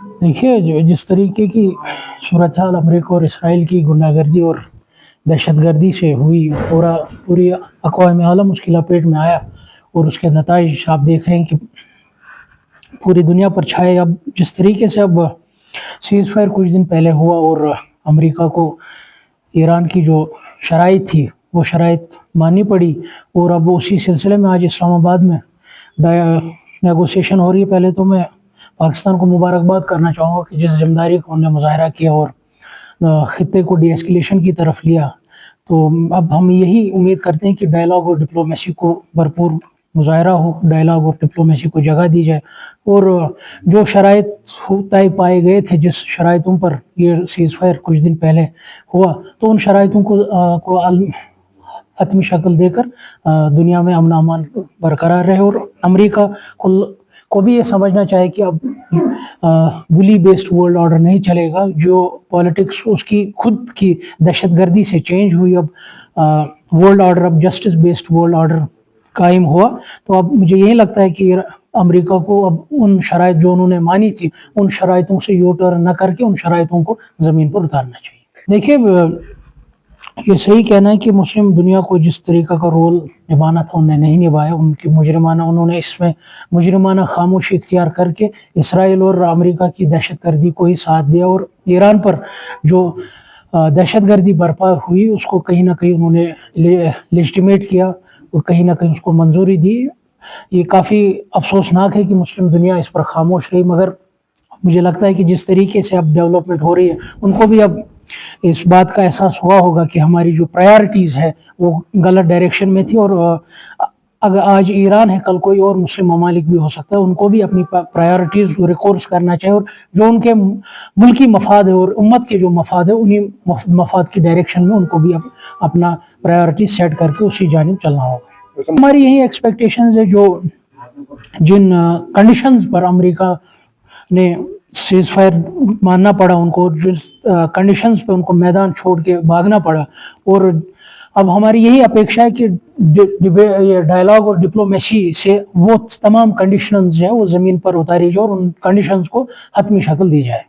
دیکھیے جس طریقے کی صورتحال امریکہ اور اسرائیل کی غنڈہ گردی اور دہشت گردی سے ہوئی، پوری اقوام عالم اس کی لپیٹ میں آیا، اور اس کے نتائج آپ دیکھ رہے ہیں کہ پوری دنیا پر چھائے۔ اب جس طریقے سے اب سیز فائر کچھ دن پہلے ہوا اور امریکہ کو ایران کی جو شرائط تھی وہ شرائط ماننی پڑی، اور اب اسی سلسلے میں آج اسلام آباد میں نیگوسیشن ہو رہی ہے۔ پہلے تو میں پاکستان کو مبارکباد کرنا چاہوں گا کہ جس ذمہ داری کو انہوں نے مظاہرہ کیا اور خطے کو ڈی ایسکیلیشن کی طرف لیا، تو اب ہم یہی امید کرتے ہیں کہ ڈائلاگ اور ڈپلومیسی کو بھرپور مظاہرہ ہو، ڈائلاگ اور ڈپلومیسی کو جگہ دی جائے، اور جو شرائط طے پائے گئے تھے، جس شرائطوں پر یہ سیز فائر کچھ دن پہلے ہوا، تو ان شرائطوں کو حتمی شکل دے کر دنیا میں امن و امان برقرار رہے، اور امریکہ کو بھی یہ سمجھنا چاہے کہ اب بلی بیسڈ ورلڈ آرڈر نہیں چلے گا۔ جو پالیٹکس اس کی خود کی دہشت گردی سے چینج ہوئی، اب ورلڈ آرڈر، اب جسٹس بیسڈ ورلڈ آرڈر قائم ہوا، تو اب مجھے یہی لگتا ہے کہ امریکہ کو اب ان شرائط جو انہوں نے مانی تھی، ان شرائطوں سے یو ٹرن نہ کر کے ان شرائطوں کو زمین پر اتارنا چاہیے۔ دیکھیے یہ صحیح کہنا ہے کہ مسلم دنیا کو جس طریقہ کا رول نبھانا تھا انہوں نے نہیں نبھایا، انہوں نے اس میں مجرمانہ خاموشی اختیار کر کے اسرائیل اور امریکہ کی دہشت گردی کو ہی ساتھ دیا، اور ایران پر جو دہشت گردی برپا ہوئی اس کو کہیں نہ کہیں انہوں نے لیجٹیمیٹ کیا، اور کہیں نہ کہیں اس کو منظوری دی۔ یہ کافی افسوسناک ہے کہ مسلم دنیا اس پر خاموش رہی، مگر مجھے لگتا ہے کہ جس طریقے سے اب ڈیولپمنٹ ہو رہی ہے ان کو بھی اب اس بات کا احساس ہوا ہوگا کہ ہماری جو پرائیورٹیز ہے وہ غلط ڈائریکشن میں تھی، اور اگر آج ایران ہے کل کوئی اور مسلم ممالک بھی ہو سکتا ہے، ان کو بھی اپنی پرائیورٹیز ریکورس کرنا چاہیے، اور جو ان کے ملکی مفاد ہے اور امت کے جو مفاد ہے انہی مفاد کی ڈائریکشن میں ان کو بھی اپنا پرائیورٹیز سیٹ کر کے اسی جانب چلنا ہوگا۔ ہماری یہی ایکسپیکٹیشنز ہے، جو جن کنڈیشنز پر امریکہ نے سیز فائر ماننا پڑا ان کو، جس کنڈیشنز پہ ان کو میدان چھوڑ کے بھاگنا پڑا، اور اب ہماری یہی اپیکشا ہے کہ یہ ڈائلاگ اور ڈپلومیسی سے وہ تمام کنڈیشنز ہیں وہ زمین پر اتاری جائے اور ان کنڈیشنز کو حتمی شکل دی جائے۔